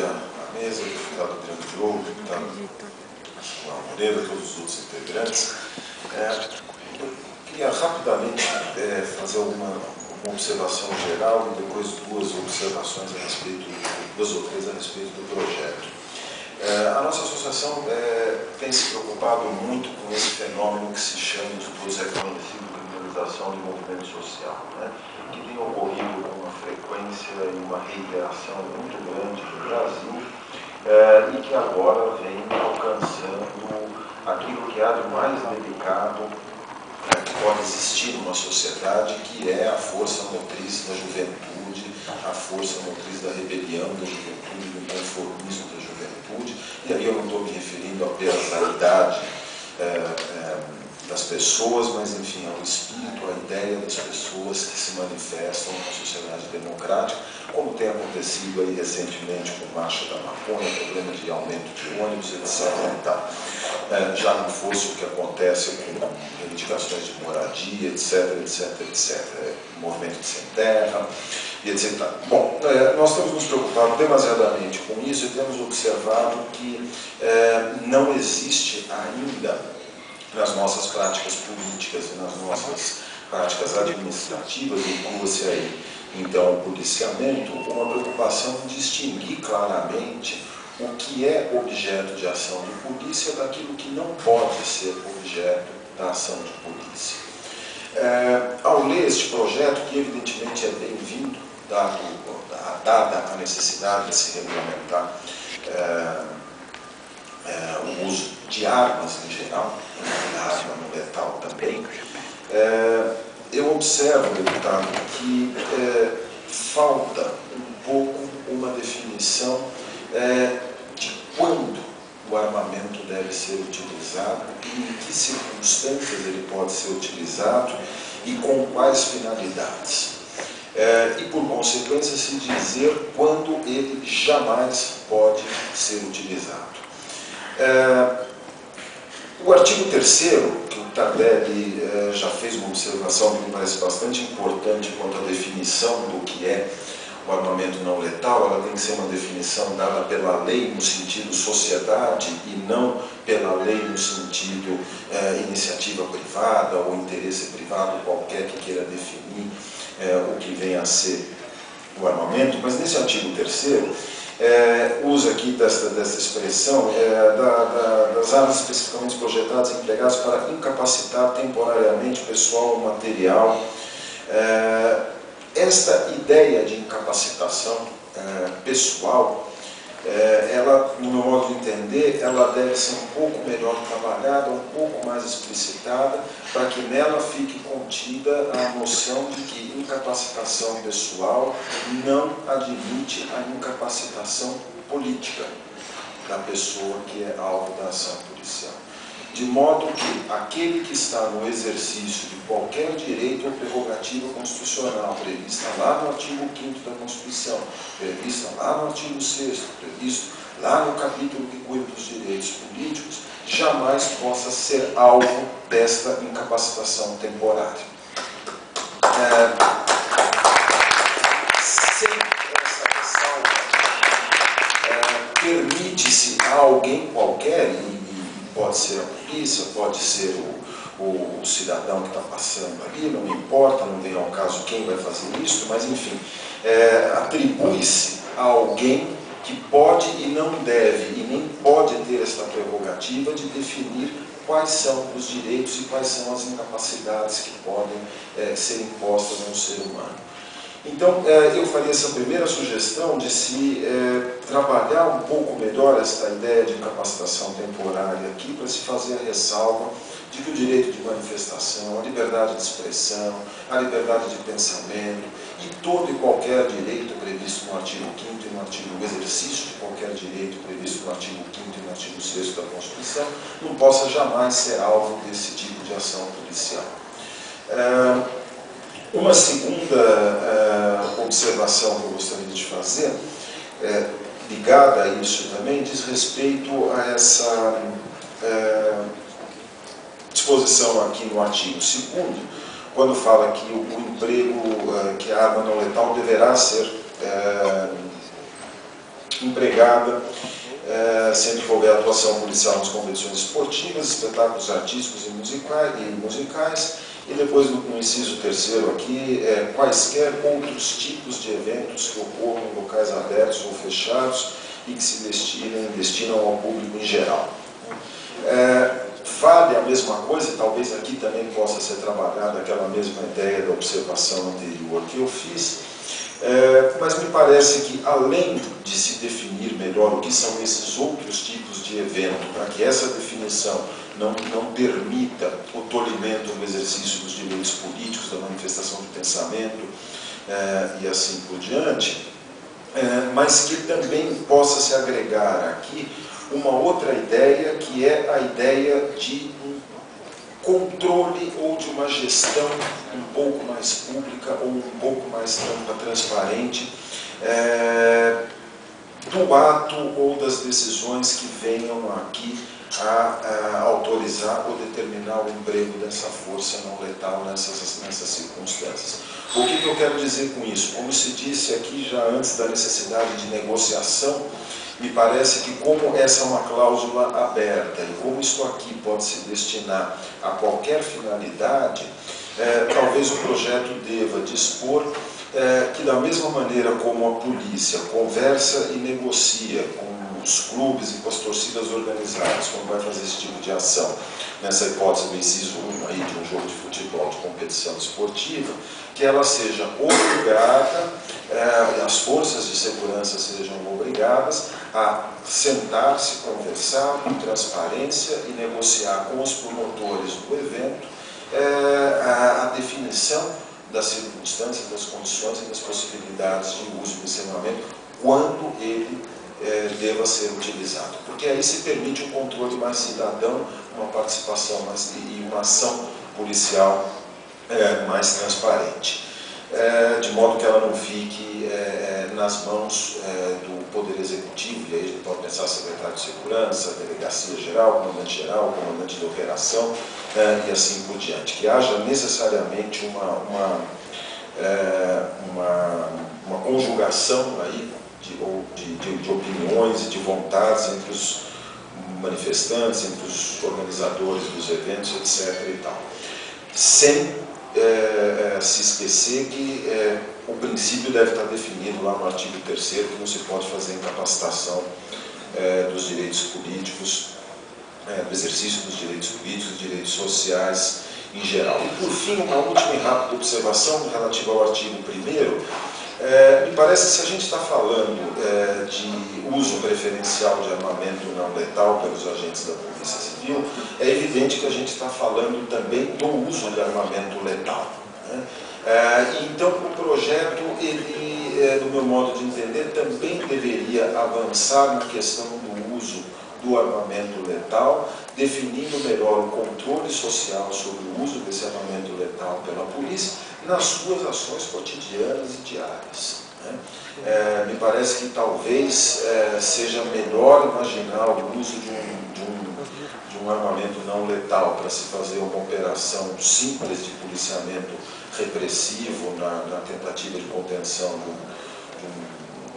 dia à mesa, deputado Adriano Diogo, deputado João Moreira, todos os outros integrantes. Eu queria rapidamente fazer uma observação geral e depois duas observações a respeito, duas ou três a respeito do projeto. A nossa associação tem se preocupado muito com esse fenômeno que se chama de todos é conhecido criminalização de movimento social, né? Que tem ocorrido com uma frequência e uma reiteração muito grande no Brasil e que agora vem alcançando aquilo que há de mais delicado que pode existir numa sociedade, que é a força motriz da juventude, a força motriz da rebelião da juventude, do conformismo da juventude. E aí eu não estou me referindo apenas à idade das pessoas, mas enfim, ao espírito, à ideia das pessoas que se manifestam numa sociedade democrática, como tem acontecido aí recentemente com marcha da maconha, problema de aumento de ônibus, etc. E tal. Já não fosse o que acontece com reivindicações de moradia, etc, etc, etc. Movimento de sem terra, e etc. Bom, nós temos nos preocupado demasiadamente com isso e temos observado que não existe ainda nas nossas práticas políticas e nas nossas práticas administrativas, inclua-se aí, então, o policiamento, uma preocupação em distinguir claramente o que é objeto de ação de polícia daquilo que não pode ser objeto da ação de polícia. Ao ler este projeto, que evidentemente é bem-vindo, dada a necessidade de se regulamentar o uso de armas em geral, a arma não letal também, eu observo, deputado, que falta um pouco uma definição de quando o armamento deve ser utilizado, em que circunstâncias ele pode ser utilizado e com quais finalidades. E, por consequência, se dizer quando ele jamais pode ser utilizado. O artigo 3º, que o Tardelli já fez uma observação que me parece bastante importante quanto à definição do que é o armamento não letal, ela tem que ser uma definição dada pela lei no sentido sociedade e não pela lei no sentido iniciativa privada ou interesse privado qualquer que queira definir o que vem a ser o armamento. Mas nesse artigo 3º, usa aqui desta expressão das armas especificamente projetadas e empregadas para incapacitar temporariamente pessoal ou material. Esta ideia de incapacitação pessoal, ela, no meu modo de entender, ela deve ser um pouco melhor trabalhada, um pouco mais explicitada, para que nela fique contida a noção de que incapacitação pessoal não admite a incapacitação política da pessoa que é alvo da ação policial. De modo que aquele que está no exercício de qualquer direito ou prerrogativa constitucional, prevista lá no artigo 5º da Constituição, prevista lá no artigo 6º, previsto lá no capítulo que cuida dos direitos políticos, jamais possa ser alvo desta incapacitação temporária. Sem essa ressalva, permite-se a alguém qualquer, e pode ser a polícia, pode ser o cidadão que está passando ali, não importa, não vem ao caso quem vai fazer isso, mas enfim, atribui-se a alguém que pode e não deve, e nem pode ter esta prerrogativa de definir quais são os direitos e quais são as incapacidades que podem ser impostas a um ser humano. Então, eu faria essa primeira sugestão de se trabalhar um pouco melhor esta ideia de incapacitação temporária aqui, para se fazer a ressalva de que o direito de manifestação, a liberdade de expressão, a liberdade de pensamento e todo e qualquer direito previsto no artigo 5º e no exercício de qualquer direito previsto no artigo 5º e no artigo 6º da Constituição não possa jamais ser alvo desse tipo de ação policial. Uma segunda observação que eu gostaria de fazer, ligada a isso também, diz respeito a essa disposição aqui no artigo 2º, quando fala que o emprego, que a arma não letal deverá ser empregada, sempre que houver atuação policial nas competições esportivas, espetáculos artísticos e musicais. E depois, no inciso terceiro aqui, quaisquer outros tipos de eventos que ocorram em locais abertos ou fechados e que se destinam ao público em geral. Vale a mesma coisa, talvez aqui também possa ser trabalhada aquela mesma ideia da observação anterior que eu fiz, mas me parece que, além de se definir melhor o que são esses outros tipos de evento, para que essa definição não permita o tolimento no exercício dos direitos políticos, da manifestação de pensamento e assim por diante, mas que também possa se agregar aqui uma outra ideia, que é a ideia de um controle ou de uma gestão um pouco mais pública ou um pouco mais transparente do ato ou das decisões que venham aqui a autorizar ou determinar o emprego dessa força não letal nessas circunstâncias. O que eu quero dizer com isso? Como se disse aqui já antes da necessidade de negociação, me parece que, como essa é uma cláusula aberta e como isso aqui pode se destinar a qualquer finalidade, talvez o projeto deva dispor que, da mesma maneira como a polícia conversa e negocia com os clubes e com as torcidas organizadas, quando vai fazer esse tipo de ação, nessa hipótese do inciso 1 aí, de um jogo de futebol, de competição esportiva, que ela seja obrigada, as forças de segurança sejam obrigadas a sentar-se, conversar com transparência e negociar com os promotores do evento a definição das circunstâncias, das condições e das possibilidades de uso do encerramento quando ele deva ser utilizado. Porque aí se permite um controle mais cidadão, uma participação e uma ação policial mais transparente. De modo que ela não fique nas mãos do Poder Executivo, e aí a gente pode pensar secretário de Segurança, Delegacia Geral, comandante de operação e assim por diante. Que haja necessariamente uma conjugação aí de opiniões e de vontades entre os manifestantes, entre os organizadores dos eventos, etc. e tal. Sem se esquecer que o princípio deve estar definido lá no artigo 3º, que não se pode fazer incapacitação dos direitos políticos, do exercício dos direitos políticos, dos direitos sociais em geral. E, por fim, uma última e rápida observação relativa ao artigo 1º. Me parece que, se a gente está falando de uso preferencial de armamento não letal pelos agentes da Polícia Civil, é evidente que a gente está falando também do uso de armamento letal, né? Então, o projeto, ele, do meu modo de entender, também deveria avançar na questão do uso do armamento letal, definindo melhor o controle social sobre o uso desse armamento letal pela polícia nas suas ações cotidianas e diárias, né? Me parece que talvez seja melhor imaginar o uso de um armamento não letal para se fazer uma operação simples de policiamento repressivo na tentativa de contenção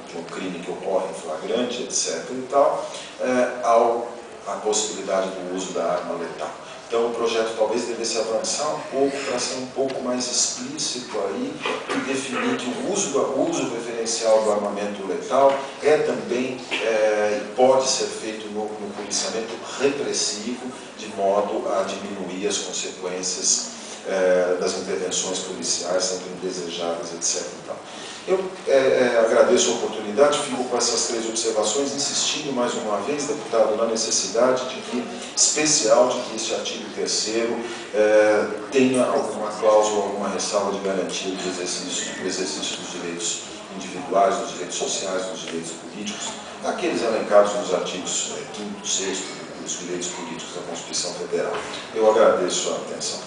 de um crime que ocorre em flagrante, etc. e tal, a possibilidade do uso da arma letal. Então, o projeto talvez devesse avançar um pouco para ser um pouco mais explícito aí e definir que o uso preferencial do armamento letal também pode ser feito no policiamento repressivo, de modo a diminuir as consequências das intervenções policiais, sempre indesejáveis, etc. Então, eu agradeço a oportunidade, fico com essas 3 observações, insistindo mais uma vez, deputado, na necessidade especial de que este artigo 3º tenha alguma cláusula, alguma ressalva de garantia do exercício dos direitos individuais, dos direitos sociais, dos direitos políticos, aqueles elencados nos artigos 5º, 6º dos direitos políticos da Constituição Federal. Eu agradeço a atenção.